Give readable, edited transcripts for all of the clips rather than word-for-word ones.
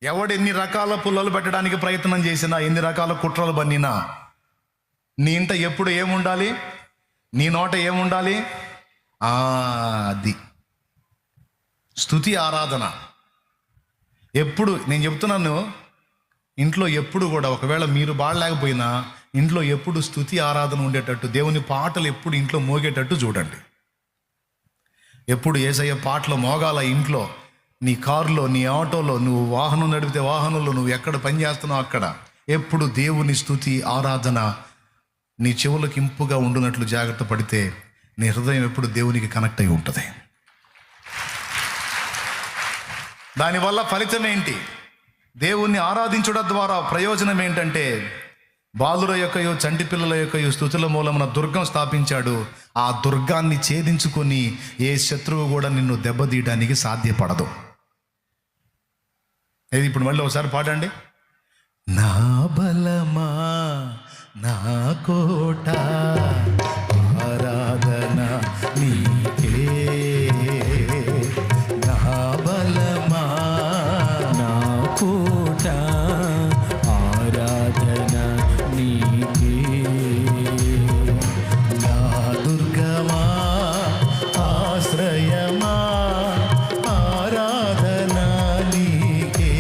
ఎవడు ఎన్ని రకాల పుల్లలు పెట్టడానికి ప్రయత్నం చేసినా, ఎన్ని రకాల కుట్రలు బన్నినా, నీ ఇంట ఎప్పుడు ఏముండాలి? నీ నోట ఏముండాలి? అది స్తుతి, ఆరాధన. ఎప్పుడు నేను చెప్తున్నాను, ఇంట్లో ఎప్పుడు కూడా ఒకవేళ మీరు బాడలేకపోయినా ఇంట్లో ఎప్పుడు స్తుతి ఆరాధన ఉండేటట్టు, దేవుని పాటలు ఎప్పుడు ఇంట్లో మోగేటట్టు చూడండి. ఎప్పుడు యేసయ్య పాటలు మోగాల ఇంట్లో. నీ కారులో, నీ ఆటోలో, నువ్వు వాహనం నడిపితే వాహనంలో, నువ్వు ఎక్కడ పని చేస్తున్నావు అక్కడ ఎప్పుడు దేవుని స్తుతి ఆరాధన నీ చెవులకు ఇంపుగా ఉండునట్లు జాగ్రత్త పడితే నీ హృదయం ఎప్పుడు దేవునికి కనెక్ట్ అయి ఉంటుంది. దానివల్ల ఫలితం ఏంటి? దేవుణ్ణి ఆరాధించడం ద్వారా ప్రయోజనం ఏంటంటే, బాలుర యొక్కయో చంటి పిల్లల యొక్కయో స్తుతుల మూలమున దుర్గం స్థాపించాడు. ఆ దుర్గాన్ని ఛేదించుకొని ఏ శత్రువు కూడా నిన్ను దెబ్బతీయడానికి సాధ్యపడదు. ఇది ఇప్పుడు మళ్ళీ ఒకసారి పాడండి. నా బలమా, నా కోట, ఆరాధన నీకే. నా బలమా, నా కోట, ఆరాధన నీకే. నా దుర్గమా, ఆశ్రయమా, ఆరాధన నీకే.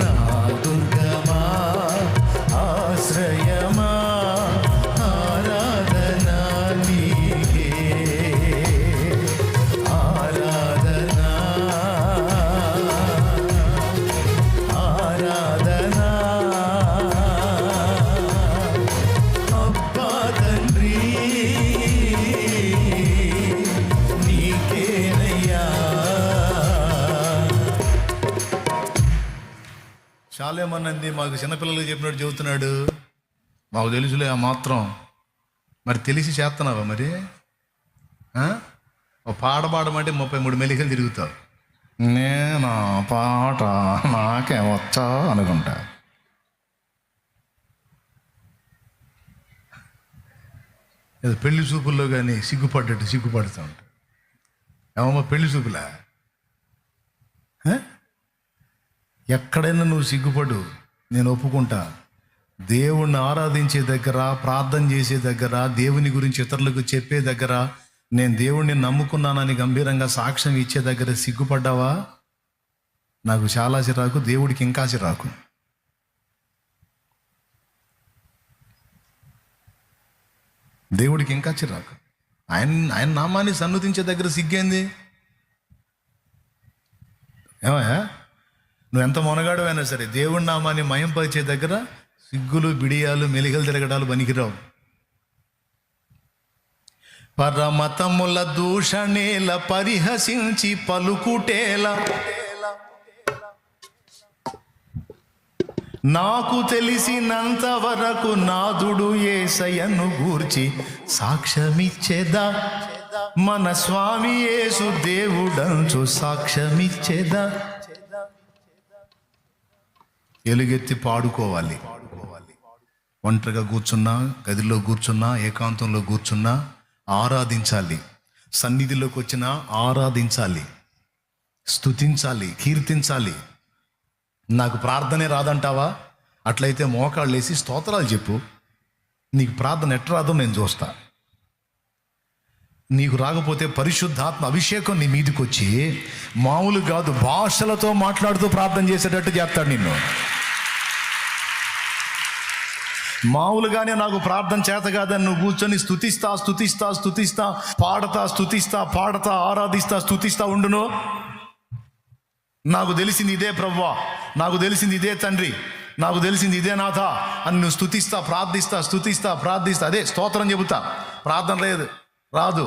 నా దుర్గమా, ఆశ్రయమా, ఆరాధన నీకే. ఆరాధన, ఆరాధన. అబ్బా తండ్రి నీకేనయ్యా. చాలేమన్నది మాకు చిన్నపిల్లలకు చెప్పినట్టు చెబుతున్నాడు. మాకు తెలుసులే ఆ మాత్రం. మరి తెలిసి చేస్తున్నావా మరి? ఓ పాట పాడమంటే 33 మెలికలు తిరుగుతావు. నేను పాట నాకే వచ్చా అనుకుంటా. ఏదో పెళ్లి చూపుల్లో కానీ సిగ్గుపడ్డట్టు సిగ్గుపడుతూ ఉంటా. ఏమమ్మా పెళ్లి చూపులా? ఎక్కడైనా నువ్వు సిగ్గుపడు, నేను ఒప్పుకుంటా. దేవుణ్ణి ఆరాధించే దగ్గర, ప్రార్థన చేసే దగ్గర, దేవుని గురించి ఇతరులకు చెప్పే దగ్గర, నేను దేవుణ్ణి నమ్ముకున్నానని గంభీరంగా సాక్ష్యం ఇచ్చే దగ్గర సిగ్గుపడ్డావా? నాకు చాలా చిరాకు, దేవుడికి ఇంకా చిరాకు. దేవుడికి ఇంకా చిరాకు. ఆయన నామాన్ని సన్నుతించే దగ్గర సిగ్గేంది? ఏమయ్యా, నువ్వు ఎంత మొనగాడమైనా సరే దేవుడి నామాన్ని మయంపరిచే దగ్గర సిగ్గులు, బిడియాలు, మెలికలు తిరగడాలు పనికిరావు. పరమతముల దూషణేల పరిహసించి పలుకుటేల, నాకు తెలిసినంత వరకు నాదుడు యేసయ్యను గూర్చి సాక్ష్యమిచ్చేదా, మన స్వామి యేసు దేవుడంచు సాక్ష్యమిచ్చేదా. ఎలుగెత్తి పాడుకోవాలి. ఒంటరిగా కూర్చున్నా, గదిలో కూర్చున్నా, ఏకాంతంలో కూర్చున్నా ఆరాధించాలి. సన్నిధిలోకి వచ్చినా ఆరాధించాలి, స్తుతించాలి, కీర్తించాలి. నాకు ప్రార్థనే రాదంటావా? అట్లయితే మోకాళ్ళు వేసి స్తోత్రాలు చెప్పు. నీకు ప్రార్థన ఎట్లా రాదో నేను చూస్తా. నీకు రాకపోతే పరిశుద్ధాత్మ అభిషేకం నీ మీదకి వచ్చి మామూలు కాదు, భాషలతో మాట్లాడుతూ ప్రార్థన చేసేటట్టు చేస్తాడు నిన్ను. మామూలుగానే నాకు ప్రార్థన చేత కాదని నువ్వు కూర్చొని స్తుతిస్తా స్తుతిస్తా స్తుతిస్తా పాడతా స్తుతిస్తా పాడతా ఆరాధిస్తా స్తుతిస్తా ఉండును. నాకు తెలిసింది ఇదే ప్రభువా, నాకు తెలిసింది ఇదే తండ్రి, నాకు తెలిసింది ఇదే నాథ అని నువ్వు స్తుతిస్తా ప్రార్థిస్తా స్తుతిస్తా ప్రార్థిస్తా, అదే స్తోత్రం చెబుతా. ప్రార్థన లేదు, రాదు.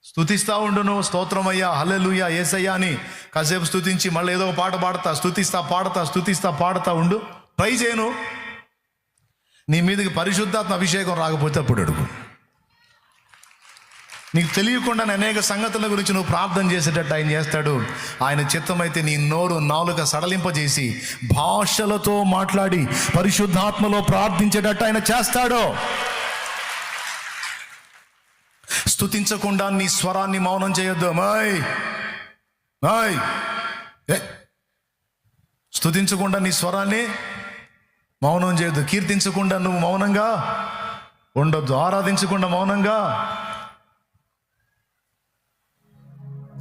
స్తుతిస్తా ఉండును. స్తోత్రమయ్యా, హల్లెలూయా, యేసయ్యా అని కాసేపు స్తుతించి మళ్ళీ ఏదో పాట పాడతా, స్తుతిస్తా పాడతా స్తుతిస్తా పాడతా ఉండు. ట్రై చేయను. నీ మీదకి పరిశుద్ధాత్మ అభిషేకం రాకపోతే అప్పుడు అడుగు. నీకు తెలియకుండా అనేక సంగతుల గురించి నువ్వు ప్రార్థన చేసేటట్టు ఆయన చేస్తాడు. ఆయన చిత్తమైతే నీ నోరు, నాలుక సడలింపజేసి భాషలతో మాట్లాడి పరిశుద్ధాత్మలో ప్రార్థించేటట్టు ఆయన చేస్తాడు. స్తుతించకుండా నీ స్వరాన్ని మౌనం చేయొద్దు. స్తుతించకుండా నీ స్వరాన్ని మౌనం చేయొద్దు, కీర్తించకుండా నువ్వు మౌనంగా ఉండొద్దు, ఆరాధించకుండా మౌనంగా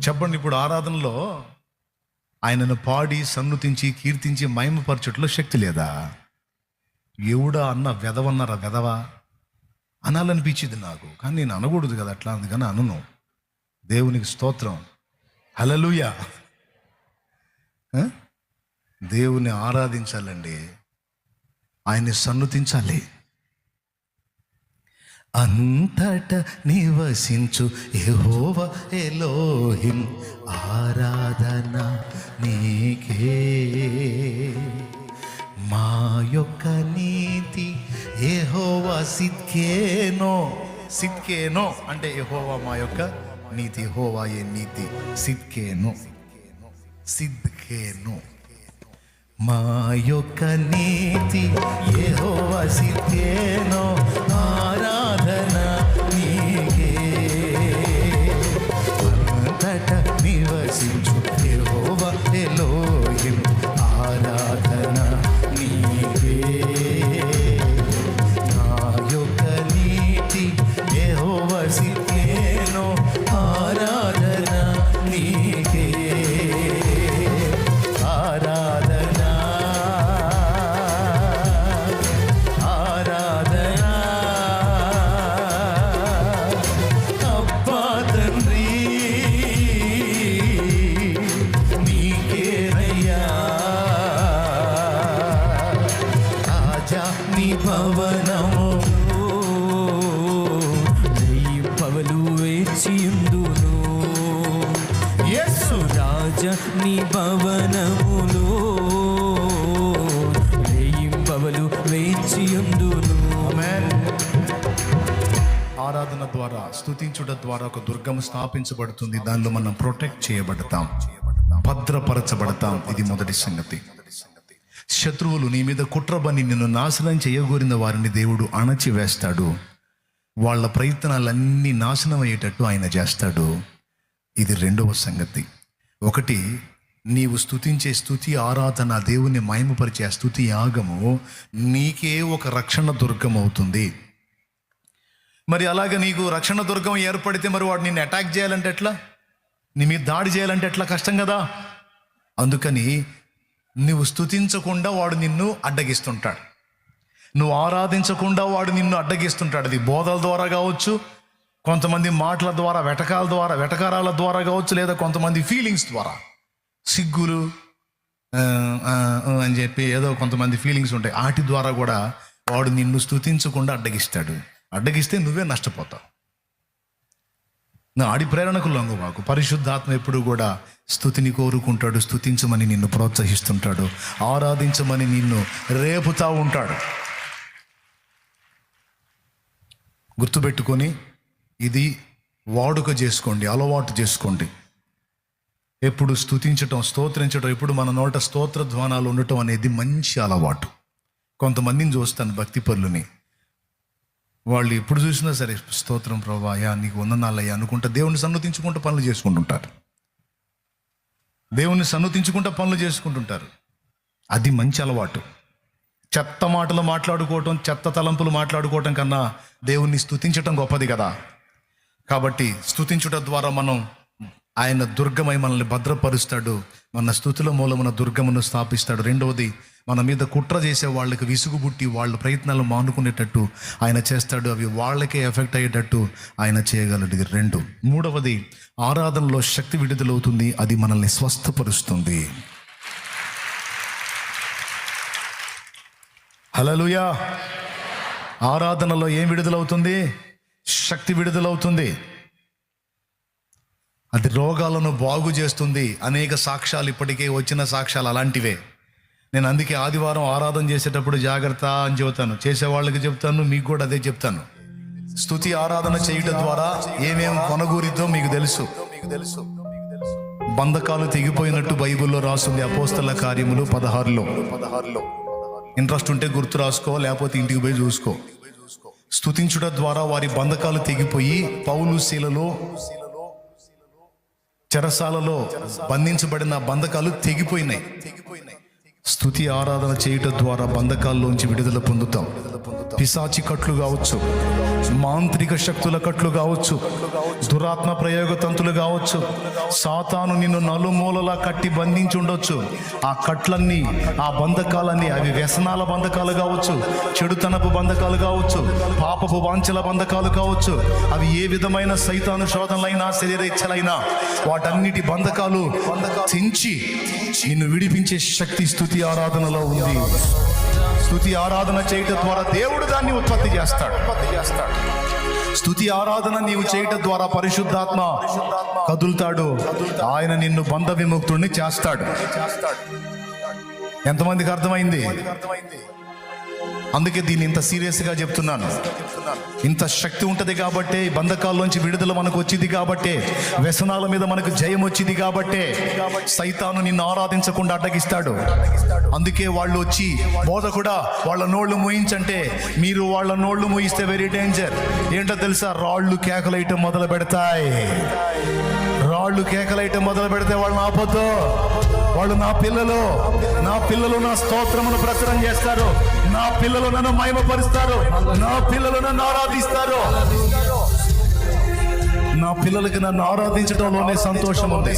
చెప్పండి. ఇప్పుడు ఆరాధనలో ఆయనను పాడి సన్నుతించి కీర్తించి మహిమపరచుట్లో శక్తి లేదా? ఎవడా అన్న వెదవన్నారా, వెదవా అనాలనిపించింది నాకు, కానీ నేను అనకూడదు కదా అట్లా, అందుకని అనను. దేవునికి స్తోత్రం, హల్లెలూయా. దేవుని ఆరాధించాలండి, ఆయన్ని సన్నుతించాలి. అంతట నివసించు యెహోవా ఎలోహిం, ఆరాధన నీకే. మా యొక్క నీతి యెహోవా సిద్కేనో. సిద్కేనో అంటే యెహోవా మా యొక్క నీతి, యెహోవా ఏ నీతి, సిద్కేనో, సిద్కేనో. మా యొక్క నీతి యెహోవా సిద్కేనో, ఆరాధన నీకే. అంతట నివసించు యెహోవా ఎలోహిం, ఆరాధన నీకే. నా యొక్క నీతి యెహోవా సిద్కేనో, ఆరాధన నీకే. ఆరాధన ఆరాధన అబ్బా తండ్రి నీకేనయ్యా. రాజా నీ భవనము పవలు వేచియుందును, యేసు రాజ నీ భవనములో పవలు వేచియుందును. ఆమేన్. ఆరాధన ద్వారా, స్తుతించుట ద్వారా ఒక దుర్గం స్థాపించబడుతుంది. దానిలో మనం ప్రొటెక్ట్ చేయబడతాం, భద్రపరచబడతాం. ఇది మొదటి సంగతి. శత్రువులు నీ మీద కుట్రబని నిన్ను నాశనం చేయగోరిన వారిని దేవుడు అణచివేస్తాడు. వాళ్ళ ప్రయత్నాలన్నీ నాశనం అయ్యేటట్టు ఆయన చేస్తాడు. ఇది రెండవ సంగతి. ఒకటి, నీవు స్తుతించే స్తుతి ఆరాధన, దేవుని మహిమపరిచే స్తుతి యాగము నీకే ఒక రక్షణ దుర్గం అవుతుంది. మరి అలాగే నీకు రక్షణ దుర్గం ఏర్పడితే మరి వాడు నిన్ను అటాక్ చేయాలంటే ఎట్లా, నీ మీద దాడి చేయాలంటే ఎట్లా, కష్టం కదా. అందుకని నువ్వు స్తుతించకుండా వాడు నిన్ను అడ్డగిస్తుంటాడు, నువ్వు ఆరాధించకుండా వాడు నిన్ను అడ్డగిస్తుంటాడు. అది బోధల ద్వారా కావచ్చు, కొంతమంది మాటల ద్వారా, వెటకారాల ద్వారా కావచ్చు, లేదా కొంతమంది ఫీలింగ్స్ ద్వారా, సిగ్గులు అని చెప్పి ఏదో కొంతమంది ఫీలింగ్స్ ఉంటాయి, వాటి ద్వారా కూడా వాడు నిన్ను స్తుతించకుండా అడ్డగిస్తాడు. అడ్డగిస్తే నువ్వే నష్టపోతావు. నా ఆడి ప్రేరణకు లొంగవాకు. పరిశుద్ధాత్మ ఎప్పుడు కూడా స్తుతిని కోరుకుంటాడు, స్తుతించమని నిన్ను ప్రోత్సహిస్తుంటాడు, ఆరాధించమని నిన్ను రేపుతా ఉంటాడు. గుర్తుపెట్టుకొని ఇది వాడుక చేసుకోండి, అలవాటు చేసుకోండి. ఎప్పుడు స్తుతించటం, స్తోత్రించటం, ఎప్పుడు మన నోట స్తోత్ర ధ్వానాలు ఉండటం అనేది మంచి అలవాటు. కొంతమందిని చూస్తాను భక్తి పరులని, వాళ్ళు ఎప్పుడు చూసినా సరే స్తోత్రం ప్రభువా, అయ్యా నీకు వందనాలయ్యా అనుకుంటా దేవుని సన్నుతించుకుంటూ పనులు చేసుకుంటుంటారు. దేవుని సన్నుతించుకుంటూ పనులు చేసుకుంటుంటారు. అది మంచి అలవాటు. చెత్త మాటలు మాట్లాడుకోవటం, చెత్త తలంపులు మాట్లాడుకోవటం కన్నా దేవుణ్ణి స్తుతించటం గొప్పది కదా. కాబట్టి స్తుతించుట ద్వారా మనం ఆయన దుర్గమై మనల్ని భద్రపరుస్తాడు, మన స్తుతుల మూలమున దుర్గమును స్థాపిస్తాడు. రెండవది, మన మీద కుట్ర చేసే వాళ్ళకి విసుగు పుట్టి వాళ్ళ ప్రయత్నాలు మానుకునేటట్టు ఆయన చేస్తాడు. అవి వాళ్ళకే ఎఫెక్ట్ అయ్యేటట్టు ఆయన చేయగలడు. ఇది రెండు. మూడవది, ఆరాధనలో శక్తి విడుదలవుతుంది, అది మనల్ని స్వస్థపరుస్తుంది. హల్లెలూయా. ఆరాధనలో ఏం విడుదలవుతుంది? శక్తి విడుదలవుతుంది. అది రోగాలను బాగు చేస్తుంది. అనేక సాక్ష్యాలు ఇప్పటికే వచ్చిన సాక్ష్యాలు అలాంటివే. నేను అందుకే ఆదివారం ఆరాధన చేసేటప్పుడు జాగ్రత్త అని చెబుతాను, చేసేవాళ్ళకి చెప్తాను, మీకు కూడా అదే చెప్తాను. స్తుతి ఆరాధన చేయటం ద్వారా ఏమేం కొనగూరిద్దో మీకు తెలుసు. బంధకాలు తెగిపోయినట్టు బైబిల్లో రాస్తుంది, అపోస్తల కార్యములు 16లో. ఇంట్రెస్ట్ ఉంటే గుర్తు రాసుకో, లేకపోతే ఇంటికి పోయి చూసుకో. స్తుతించుట ద్వారా వారి బంధకాలు తెగిపోయి పౌలు శీలలో చెరసాలలో బంధించబడిన బంధకాలు తెగిపోయినాయి. స్తుతి ఆరాధన చేయటం ద్వారా బంధకాల్లోంచి విడుదల పొందుతాం. పిశాచి కట్లు కావచ్చు, మాంత్రిక శక్తుల కట్లు కావచ్చు, దురాత్మ ప్రయోగ తంతులు కావచ్చు, సాతాను నిన్ను నలుమూలలా కట్టి బంధించి ఉండొచ్చు. ఆ కట్లన్నీ, ఆ బంధకాలన్నీ, అవి వ్యసనాల బంధకాలు కావచ్చు, చెడుతనపు బంధకాలు కావచ్చు, పాపపు వాంఛల బంధకాలు కావచ్చు, అవి ఏ విధమైన సైతాను శోధనలైనా శరీరేచ్ఛలైనా వాటన్నిటి బంధకాలు తెంచి నిన్ను విడిపించే శక్తి స్తుతి ఆరాధనలో ఉంది. స్తుతి ఆరాధన చేయటం ద్వారా దేవుడు దాన్ని ఉత్పత్తి చేస్తాడు. స్తుతి ఆరాధన నీవు చేయటం ద్వారా పరిశుద్ధాత్మ కదులుతాడు. ఆయన నిన్ను బంధ విముక్తుడిని చేస్తాడు. ఎంతమందికి అర్థమైంది? అందుకే దీన్ని ఇంత సీరియస్గా చెప్తున్నాను. ఇంత శక్తి ఉంటుంది కాబట్టే, బంధకాల్లోంచి విడుదల మనకు వచ్చింది కాబట్టే, వ్యసనాల మీద మనకు జయం వచ్చింది కాబట్టే సైతాను నిన్ను ఆరాధించకుండా అడ్డగిస్తాడు. అందుకే వాళ్ళు వచ్చి బోధకుడా వాళ్ళ నోళ్ళు మూయించంటే, మీరు వాళ్ళ నోళ్ళు మూయిస్తే వెరీ డేంజర్. ఏంటో తెలుసా? రాళ్ళు కేకలేయటం మొదలు పెడతాయి. రాళ్ళు కేకలేయటం మొదలు పెడితే వాళ్ళని ఆపొద్దు. వాళ్ళు నా పిల్లలు నా స్తోత్రమును ప్రచురం చేస్తారు. నా పిల్లలు నన్ను మహిమపరుస్తారు. నా పిల్లలు నన్ను ఆరాధిస్తారు. నా పిల్లలకి నన్ను ఆరాధించడంలోనే సంతోషం ఉంది.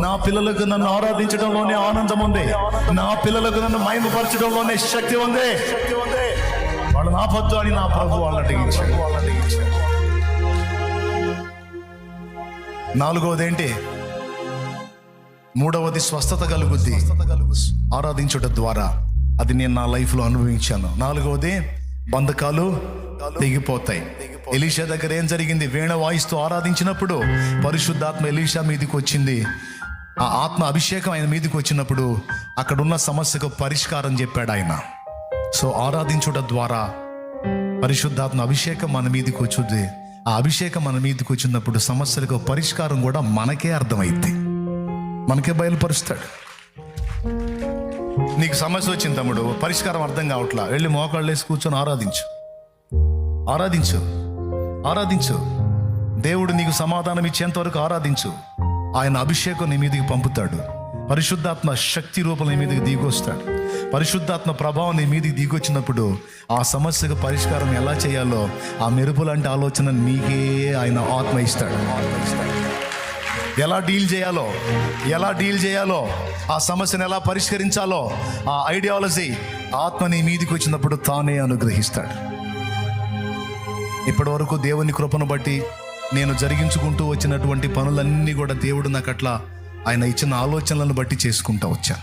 నా పిల్లలకు నన్ను ఆరాధించడంలోనే ఆనందం ఉంది. నా పిల్లలకు నన్ను మహిమపరచడంలోనే శక్తి ఉంది. వాళ్ళని ఆపొద్దు అని నా ప్రభు వాళ్ళని అడిగించాడు. నాలుగవది ఏంటి? మూడవది స్వస్థత కలుగుద్ది ఆరాధించుట ద్వారా. అది నేను నా లైఫ్లో అనుభవించాను. నాలుగవది బంధకాలు తెగిపోతాయి. ఎలీషా దగ్గర ఏం జరిగింది? వీణ వాయిస్తూ ఆరాధించినప్పుడు పరిశుద్ధాత్మ ఎలీషా మీదకి వచ్చింది. ఆ ఆత్మ అభిషేకం ఆయన మీదకి వచ్చినప్పుడు అక్కడున్న సమస్యకు పరిష్కారం చెప్పాడు ఆయన. సో ఆరాధించుట ద్వారా పరిశుద్ధాత్మ అభిషేకం మన మీదకి వచ్చుద్ది. ఆ అభిషేకం మన మీదకి వచ్చినప్పుడు సమస్యలకు పరిష్కారం కూడా మనకే అర్థమైద్ది, మనకే బయలుపరుస్తాడు. నీకు సమస్య వచ్చింది తమ్ముడు, పరిష్కారం అర్థం కావట్లా, వెళ్ళి మోకాళ్ళు వేసి కూర్చొని ఆరాధించు. దేవుడు నీకు సమాధానం ఇచ్చేంత వరకు ఆరాధించు. ఆయన అభిషేకం నీ మీదకి పంపుతాడు. పరిశుద్ధాత్మ శక్తి రూపం నీ మీదకి దిగొస్తాడు. పరిశుద్ధాత్మ ప్రభావం నీ మీదకి దిగొచ్చినప్పుడు ఆ సమస్యకు పరిష్కారం ఎలా చేయాలో, ఆ మెరుపు లాంటి ఆలోచన నీకే ఆయన ఆత్మ ఇస్తాడు. ఎలా డీల్ చేయాలో, ఆ సమస్యను ఎలా పరిష్కరించాలో, ఆ ఐడియాలజీ ఆత్మ నీ మీదకి వచ్చినప్పుడు తానే అనుగ్రహిస్తాడు. ఇప్పటి వరకు దేవుని కృపను బట్టి నేను జరిగించుకుంటూ వచ్చినటువంటి పనులన్నీ కూడా దేవుడు నాకు అట్లా ఆయన ఇచ్చిన ఆలోచనలను బట్టి చేసుకుంటూ వచ్చాను.